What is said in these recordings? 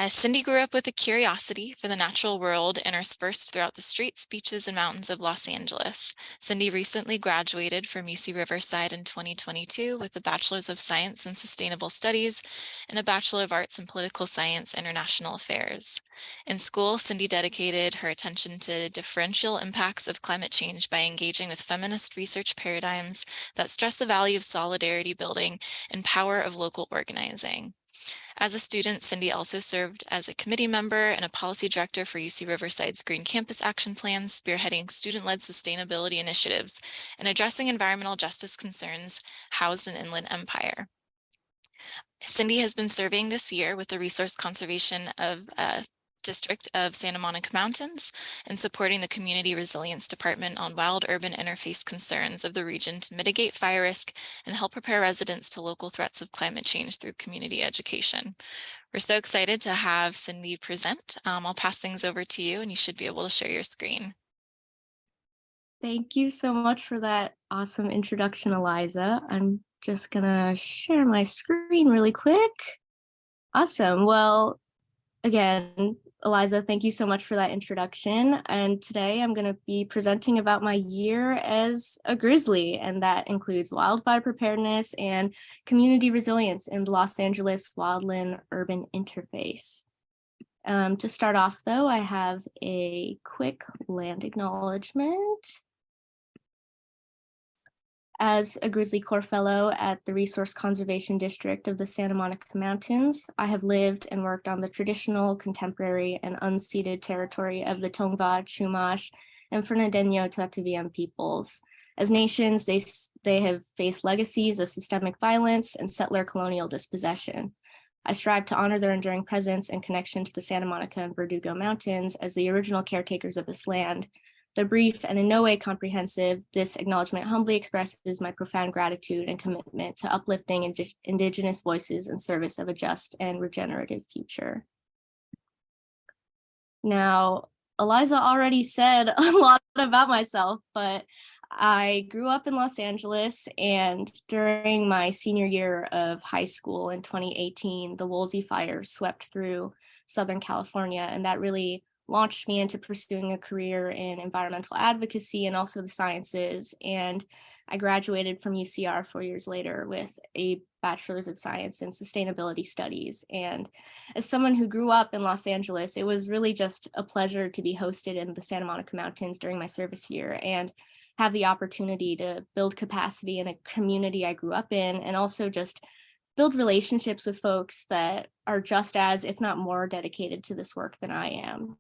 Cindy grew up with a curiosity for the natural world interspersed throughout the streets, beaches, and mountains of Los Angeles. Cindy recently graduated from UC Riverside in 2022 with a Bachelor's of Science in Sustainable Studies and a Bachelor of Arts in Political Science, International Affairs. In school, Cindy dedicated her attention to differential impacts of climate change by engaging with feminist research paradigms that stress the value of solidarity building and power of local organizing. As a student, Cindy also served as a committee member and a policy director for UC Riverside's Green Campus Action Plan, spearheading student-led sustainability initiatives and addressing environmental justice concerns housed in Inland Empire. Cindy has been serving this year with the Resource Conservation of District of Santa Monica Mountains and supporting the Community Resilience Department on wild urban interface concerns of the region to mitigate fire risk and help prepare residents to local threats of climate change through community education. We're so excited to have Cindy present. I'll pass things over to you and you should be able to share your screen. Thank you so much for that awesome introduction, Eliza. I'm just gonna share my screen really quick. Awesome. Well, again, Eliza, thank you so much for that introduction. And today I'm going to be presenting about my year as a Grizzly, and that includes wildfire preparedness and community resilience in the Los Angeles wildland urban interface. To start off, though, I have a quick land acknowledgement. As a GrizzlyCorps fellow at the Resource Conservation District of the Santa Monica Mountains, I have lived and worked on the traditional, contemporary, and unceded territory of the Tongva, Chumash, and Fernandino Tataviam peoples. As nations, they have faced legacies of systemic violence and settler colonial dispossession. I strive to honor their enduring presence and connection to the Santa Monica and Verdugo Mountains as the original caretakers of this land. The brief and in no way comprehensive, this acknowledgement humbly expresses my profound gratitude and commitment to uplifting Indigenous voices in service of a just and regenerative future. Now, Eliza already said a lot about myself, but I grew up in Los Angeles, and during my senior year of high school in 2018, the Wildfire swept through Southern California, and that really launched me into pursuing a career in environmental advocacy and also the sciences. And I graduated from UCR 4 years later with a Bachelor's of Science in Sustainability Studies. And as someone who grew up in Los Angeles, it was really just a pleasure to be hosted in the Santa Monica Mountains during my service year and have the opportunity to build capacity in a community I grew up in, and also just build relationships with folks that are just as, if not more, dedicated to this work than I am.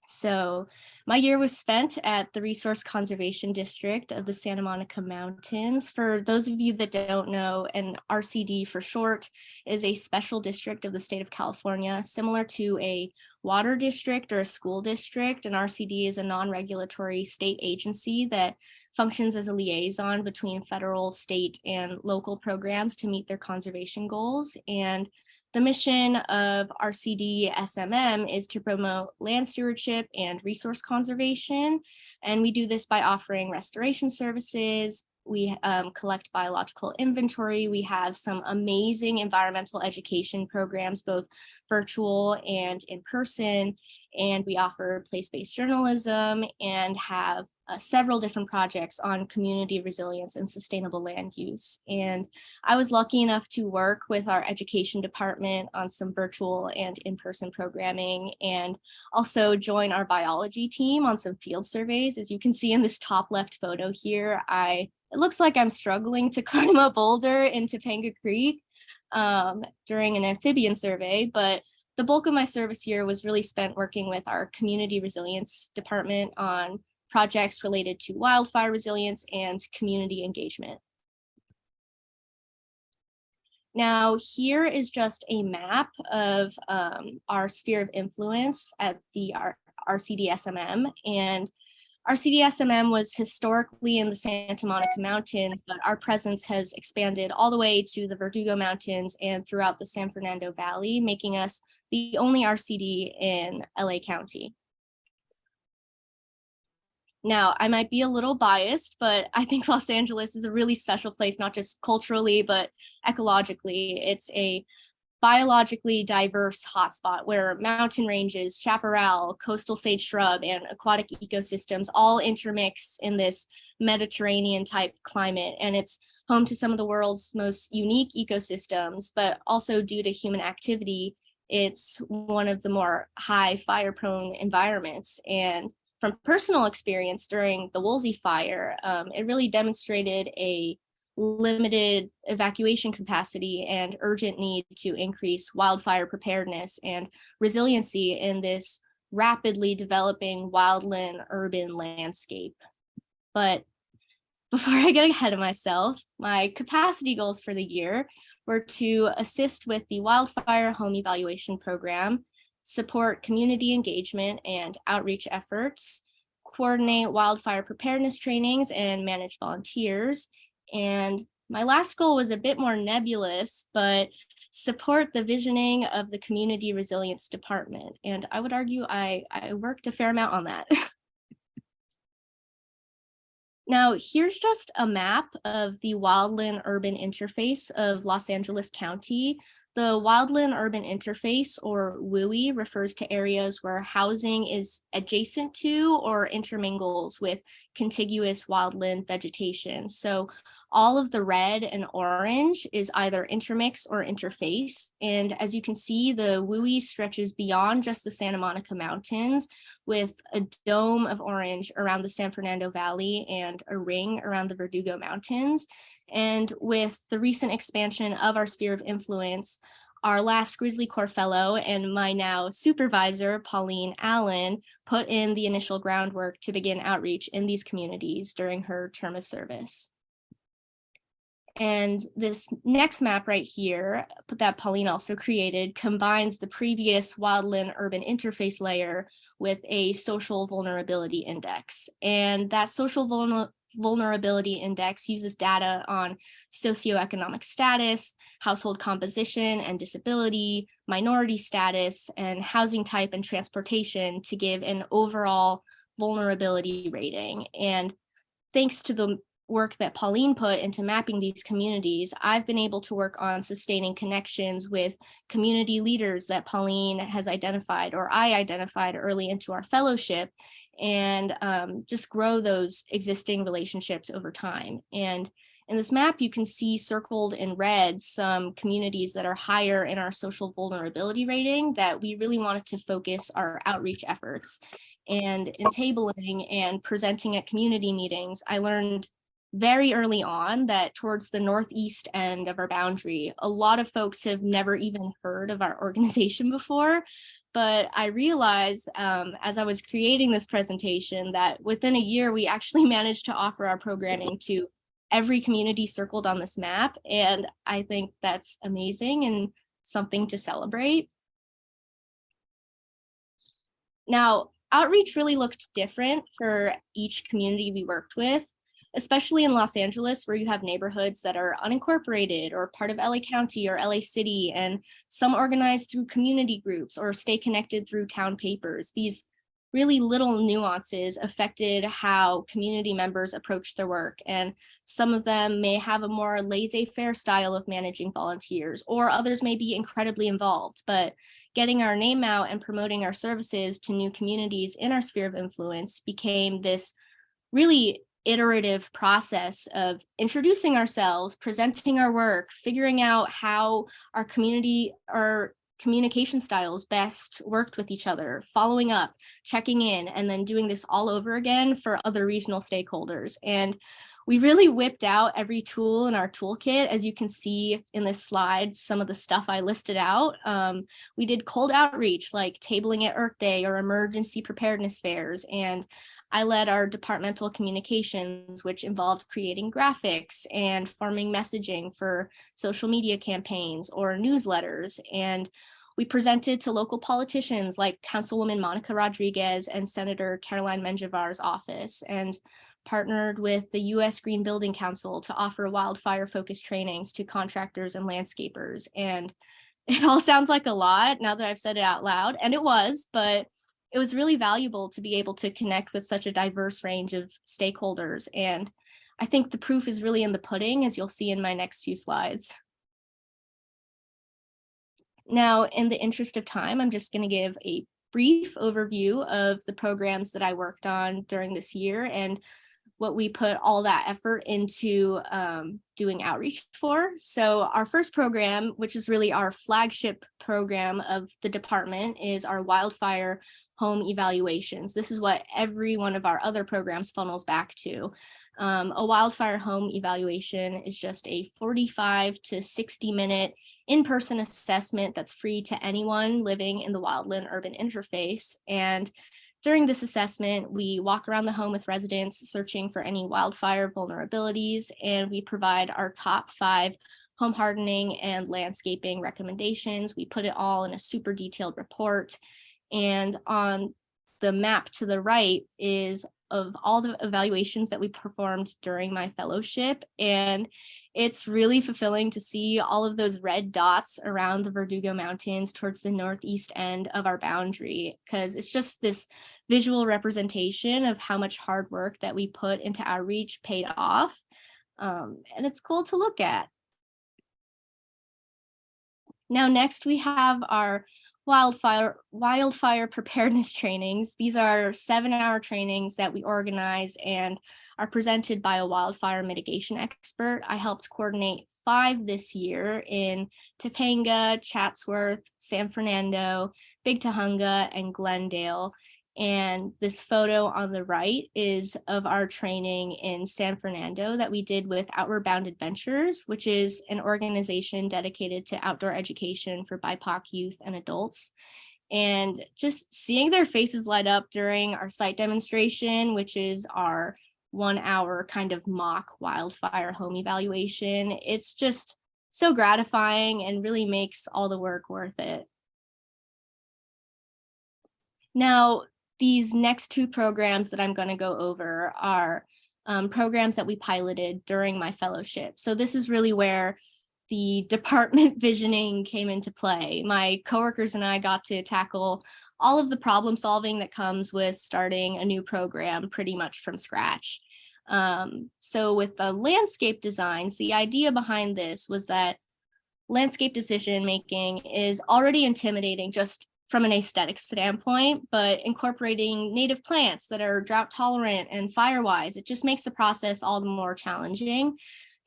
So my year was spent at the Resource Conservation District of the Santa Monica Mountains. For those of you that don't know, an RCD for short is a special district of the state of California, similar to a water district or a school district. An RCD is a non-regulatory state agency that functions as a liaison between federal, state, and local programs to meet their conservation goals. And the mission of RCD SMM is to promote land stewardship and resource conservation. And we do this by offering restoration services. We collect biological inventory. We have some amazing environmental education programs, both virtual and in person. And we offer place-based journalism and have several different projects on community resilience and sustainable land use. And I was lucky enough to work with our education department on some virtual and in-person programming, and also join our biology team on some field surveys. As you can see in this top left photo here, it looks like I'm struggling to climb a boulder in Topanga Creek during an amphibian survey, but the bulk of my service year was really spent working with our community resilience department on projects related to wildfire resilience and community engagement. Now, here is just a map of our sphere of influence at the RCDSMM. And RCDSMM was historically in the Santa Monica Mountains, but our presence has expanded all the way to the Verdugo Mountains and throughout the San Fernando Valley, making us the only RCD in LA County. Now, I might be a little biased, but I think Los Angeles is a really special place, not just culturally, but ecologically. It's a biologically diverse hotspot where mountain ranges, chaparral, coastal sage shrub, and aquatic ecosystems all intermix in this Mediterranean type climate. And it's home to some of the world's most unique ecosystems, but also due to human activity, it's one of the more high fire prone environments. And from personal experience during the Woolsey fire, it really demonstrated a limited evacuation capacity and urgent need to increase wildfire preparedness and resiliency in this rapidly developing wildland urban landscape. But before I get ahead of myself, my capacity goals for the year were to assist with the wildfire home evaluation program, support community engagement and outreach efforts, coordinate wildfire preparedness trainings, and manage volunteers. And my last goal was a bit more nebulous, but support the visioning of the Community Resilience Department. And I would argue I worked a fair amount on that. Now, here's just a map of the wildland urban interface of Los Angeles County. The wildland urban interface, or WUI, refers to areas where housing is adjacent to or intermingles with contiguous wildland vegetation. So all of the red and orange is either intermix or interface. And as you can see, the WUI stretches beyond just the Santa Monica Mountains, with a dome of orange around the San Fernando Valley and a ring around the Verdugo Mountains. And with the recent expansion of our sphere of influence, our last GrizzlyCorps fellow and my now supervisor, Pauline Allen, put in the initial groundwork to begin outreach in these communities during her term of service. And this next map right here that Pauline also created combines the previous wildland urban interface layer with a social vulnerability index. And that social vulnerability index uses data on socioeconomic status, household composition and disability, minority status, and housing type and transportation to give an overall vulnerability rating. And thanks to the work that Pauline put into mapping these communities, I've been able to work on sustaining connections with community leaders that Pauline has identified or I identified early into our fellowship, and just grow those existing relationships over time. And in this map, you can see circled in red some communities that are higher in our social vulnerability rating that we really wanted to focus our outreach efforts. And in tabling and presenting at community meetings, I learned very early on that towards the northeast end of our boundary, a lot of folks have never even heard of our organization before. But I realized as I was creating this presentation that within a year, we actually managed to offer our programming to every community circled on this map. And I think that's amazing and something to celebrate. Now, outreach really looked different for each community we worked with, especially in Los Angeles, where you have neighborhoods that are unincorporated or part of LA County or LA City, and some organized through community groups or stay connected through town papers. These really little nuances affected how community members approach their work, and some of them may have a more laissez-faire style of managing volunteers, or others may be incredibly involved. But getting our name out and promoting our services to new communities in our sphere of influence became this really iterative process of introducing ourselves, presenting our work, figuring out how our communication styles best worked with each other, following up, checking in, and then doing this all over again for other regional stakeholders. And we really whipped out every tool in our toolkit. As you can see in this slide, some of the stuff I listed out. We did cold outreach, like tabling at Earth Day or emergency preparedness fairs. And I led our departmental communications, which involved creating graphics and forming messaging for social media campaigns or newsletters. And we presented to local politicians like Councilwoman Monica Rodriguez and Senator Caroline Menjivar's office, and partnered with the U.S. Green Building Council to offer wildfire-focused trainings to contractors and landscapers. And it all sounds like a lot now that I've said it out loud, and it was, but it was really valuable to be able to connect with such a diverse range of stakeholders. And I think the proof is really in the pudding, as you'll see in my next few slides. Now, in the interest of time, I'm just going to give a brief overview of the programs that I worked on during this year and what we put all that effort into doing outreach for. So our first program, which is really our flagship program of the department, is our Wildfire home evaluations. This is what every one of our other programs funnels back to. A wildfire home evaluation is just a 45 to 60-minute in-person assessment that's free to anyone living in the wildland urban interface. And during this assessment, we walk around the home with residents searching for any wildfire vulnerabilities, and we provide our top 5 home hardening and landscaping recommendations. We put it all in a super detailed report. And on the map to the right is of all the evaluations that we performed during my fellowship. And it's really fulfilling to see all of those red dots around the Verdugo Mountains towards the northeast end of our boundary, because it's just this visual representation of how much hard work that we put into outreach paid off. And it's cool to look at. Now, next we have our wildfire preparedness trainings. These are 7-hour trainings that we organize and are presented by a wildfire mitigation expert. I helped coordinate 5 this year in Topanga, Chatsworth, San Fernando, Big Tahunga, and Glendale. And this photo on the right is of our training in San Fernando that we did with Outward Bound Adventures, which is an organization dedicated to outdoor education for BIPOC youth and adults. And just seeing their faces light up during our site demonstration, which is our 1-hour kind of mock wildfire home evaluation, it's just so gratifying and really makes all the work worth it. Now, these next 2 programs that I'm going to go over are programs that we piloted during my fellowship. So this is really where the department visioning came into play. My coworkers and I got to tackle all of the problem solving that comes with starting a new program pretty much from scratch. So with the landscape designs, the idea behind this was that landscape decision making is already intimidating just from an aesthetic standpoint, but incorporating native plants that are drought tolerant and fire-wise, it just makes the process all the more challenging.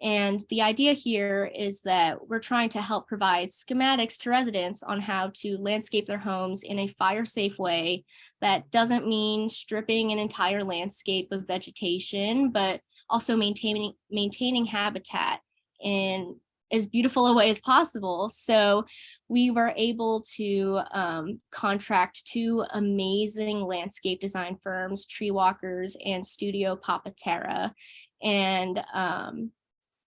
And the idea here is that we're trying to help provide schematics to residents on how to landscape their homes in a fire-safe way that doesn't mean stripping an entire landscape of vegetation, but also maintaining habitat in as beautiful a way as possible. So we were able to contract 2 amazing landscape design firms, Tree Walkers and Studio Papaterra. And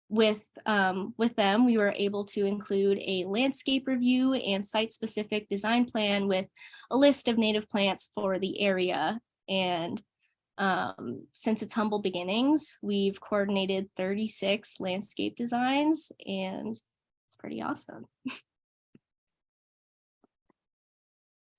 with them, we were able to include a landscape review and site-specific design plan with a list of native plants for the area. And since its humble beginnings, we've coordinated 36 landscape designs, and it's pretty awesome.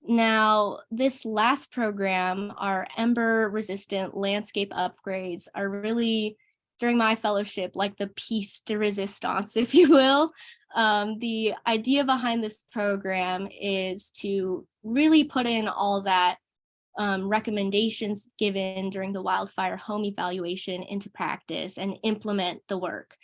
Now, this last program, our ember-resistant landscape upgrades, are really, during my fellowship, like the piece de resistance, if you will. The idea behind this program is to really put in all that recommendations given during the wildfire home evaluation into practice and implement the work,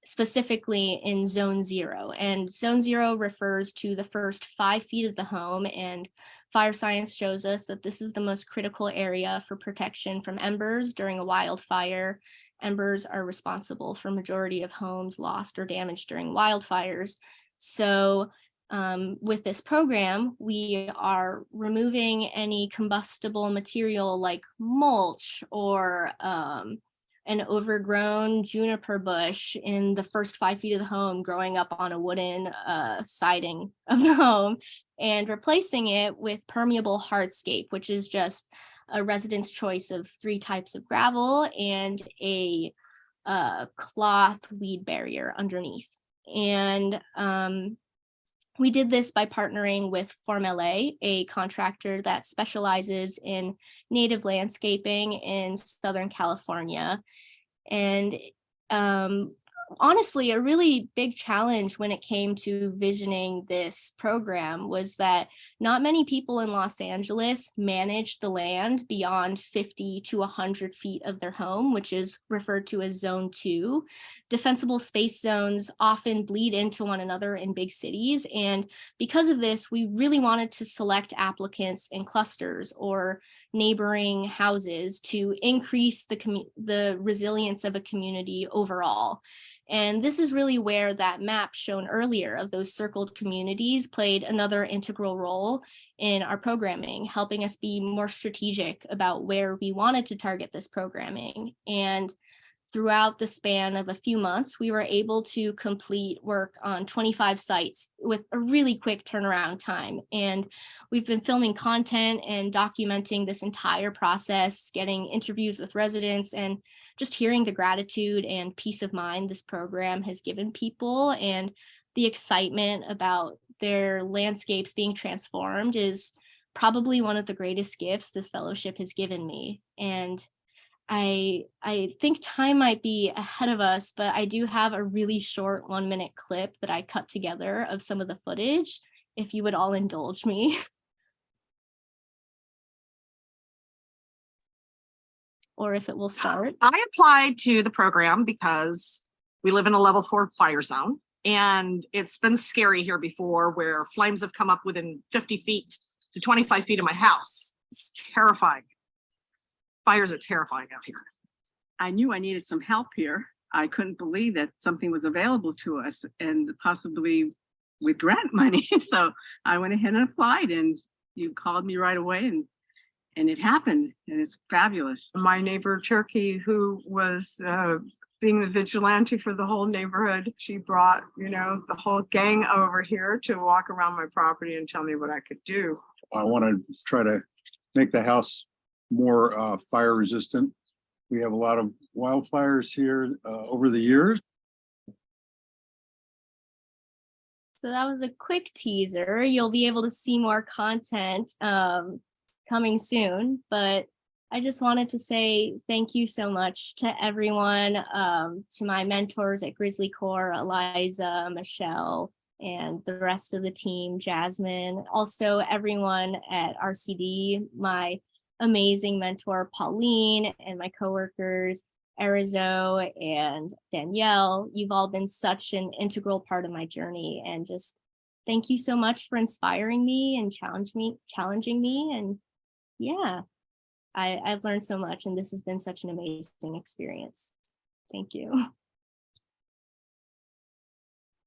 specifically in Zone 0. And Zone 0 refers to the first 5 feet of the home, and fire science shows us that this is the most critical area for protection from embers during a wildfire. Embers are responsible for majority of homes lost or damaged during wildfires. So with this program, we are removing any combustible material like mulch or an overgrown juniper bush in the first 5 feet of the home growing up on a wooden siding of the home, and replacing it with permeable hardscape, which is just a resident's choice of 3 types of gravel and a cloth weed barrier underneath. And we did this by partnering with Form LA, a contractor that specializes in native landscaping in Southern California. And honestly, a really big challenge when it came to visioning this program was that not many people in Los Angeles manage the land beyond 50 to 100 feet of their home, which is referred to as Zone 2. Defensible space zones often bleed into one another in big cities. And because of this, we really wanted to select applicants in clusters or neighboring houses to increase the resilience of a community overall. And this is really where that map shown earlier of those circled communities played another integral role in our programming, helping us be more strategic about where we wanted to target this programming. And throughout the span of a few months, we were able to complete work on 25 sites with a really quick turnaround time. And we've been filming content and documenting this entire process, getting interviews with residents, and just hearing the gratitude and peace of mind this program has given people, and the excitement about their landscapes being transformed is probably one of the greatest gifts this fellowship has given me. And I think time might be ahead of us, but I do have a really short 1-minute clip that I cut together of some of the footage, if you would all indulge me. Or if it will start. I applied to the program because we live in a level 4 fire zone, and it's been scary here before where flames have come up within 50 feet to 25 feet of my house. It's terrifying. Fires are terrifying out here. I knew I needed some help here. I couldn't believe that something was available to us, and possibly with grant money. So I went ahead and applied, and you called me right away, and it happened, and it's fabulous. My neighbor Cherokee, who was being the vigilante for the whole neighborhood, she brought, the whole gang over here to walk around my property and tell me what I could do. I want to try to make the house more fire resistant. We have a lot of wildfires here over the years. So that was a quick teaser. You'll be able to see more content coming soon, but I just wanted to say thank you so much to everyone, to my mentors at GrizzlyCorps, Eliza, Michelle, and the rest of the team, Jasmine, also everyone at RCD, my amazing mentor, Pauline, and my coworkers, Arizo and Danielle. You've all been such an integral part of my journey, and just thank you so much for inspiring me and challenging me. And yeah, I've learned so much, and this has been such an amazing experience. Thank you.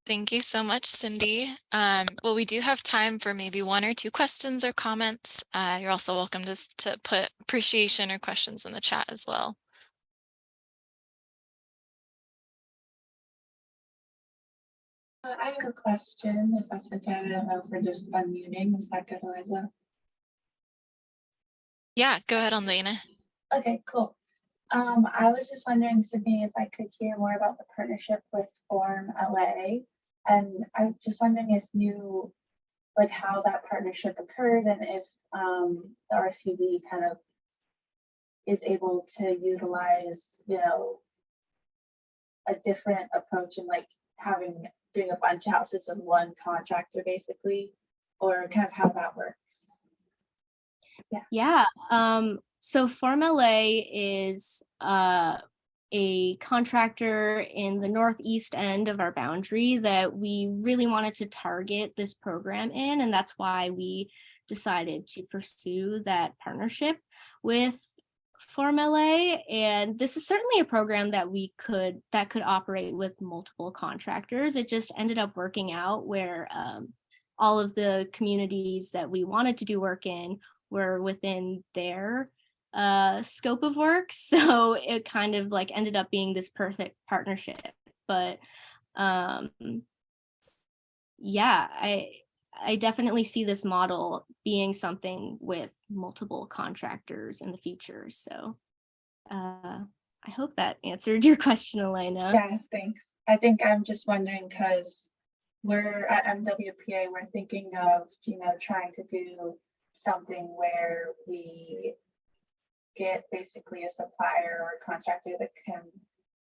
Thank you so much, Cindy. Well, we do have time for maybe 1 or 2 questions or comments. You're also welcome to put appreciation or questions in the chat as well. I have a question, if that's okay. I don't know if we're just unmuting. Is that good, Eliza? Yeah, go ahead, Elena. Okay, cool. I was just wondering, Sydney, if I could hear more about the partnership with Form LA. And I'm just wondering if you, like, how that partnership occurred, and if the RCD kind of is able to utilize, a different approach in like doing a bunch of houses with one contractor basically, or kind of how that works. Yeah. So Form LA is a contractor in the northeast end of our boundary that we really wanted to target this program in, and that's why we decided to pursue that partnership with Form LA. And this is certainly a program that could operate with multiple contractors. It just ended up working out where all of the communities that we wanted to do work in were within their scope of work, so it kind of like ended up being this perfect partnership. But yeah, I definitely see this model being something with multiple contractors in the future. So I hope that answered your question, Elena. Yeah, thanks. I think I'm just wondering because we're at MWPA, we're thinking of trying to do something where we get basically a supplier or a contractor that can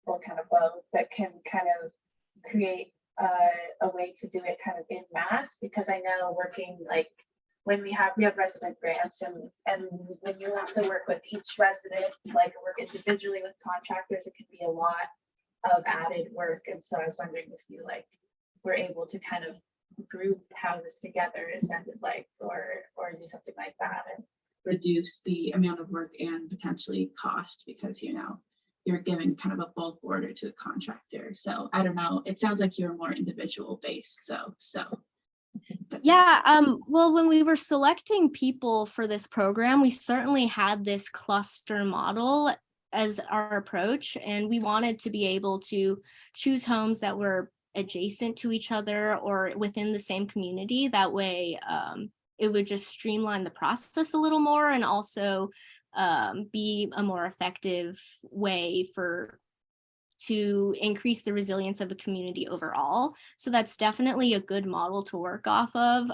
well, kind of both, that can kind of create a way to do it kind of in mass, because I know working like when we have resident grants, and when you have to work with each resident to like work individually with contractors, it can be a lot of added work. And so I was wondering if you like were able to kind of group houses together, it sounded like, or do something like that and reduce the amount of work and potentially cost, because you're giving kind of a bulk order to a contractor. So I don't know, it sounds like you're more individual based though, so. Yeah, well, when we were selecting people for this program, we certainly had this cluster model as our approach, and we wanted to be able to choose homes that were adjacent to each other or within the same community. That way, it would just streamline the process a little more, and also be a more effective way to increase the resilience of the community overall. So that's definitely a good model to work off of.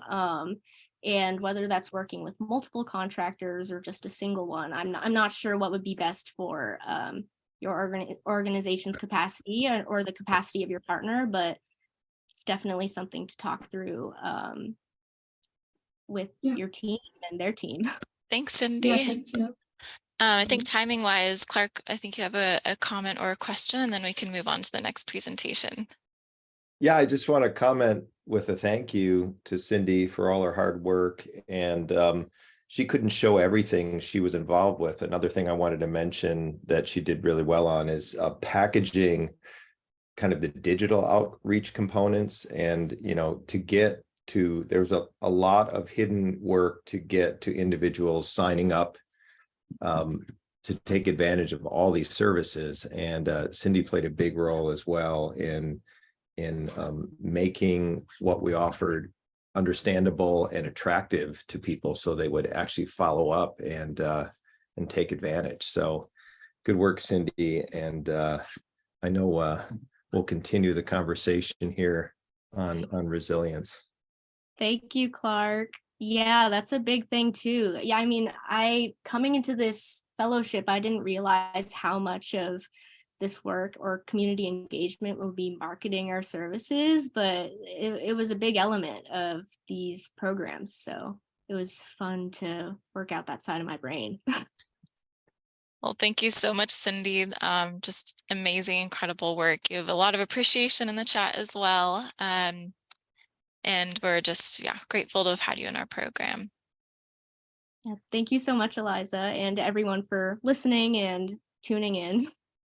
And whether that's working with multiple contractors or just a single one, I'm not sure what would be best for your organization's capacity or the capacity of your partner, but it's definitely something to talk through with your team and their team. Thanks, Cindy. Yeah, thank you. I think timing wise, Clark, I think you have a comment or a question, and then we can move on to the next presentation. Yeah, I just want to comment with a thank you to Cindy for all her hard work. And she couldn't show everything she was involved with. Another thing I wanted to mention that she did really well on is packaging kind of the digital outreach components. And, to get to, there's a lot of hidden work to get to individuals signing up to take advantage of all these services. And Cindy played a big role as well in making what we offered understandable and attractive to people, so they would actually follow up and take advantage. So good work, Cindy. And I know we'll continue the conversation here on resilience. Thank you, Clark. Yeah, that's a big thing too. Yeah, I mean, coming into this fellowship, I didn't realize how much of this work or community engagement would be marketing our services, but it was a big element of these programs. So it was fun to work out that side of my brain. Well, thank you so much, Cindy. Just amazing, incredible work. You have a lot of appreciation in the chat as well. And we're just, grateful to have had you in our program. Yeah, thank you so much, Eliza, and everyone for listening and tuning in.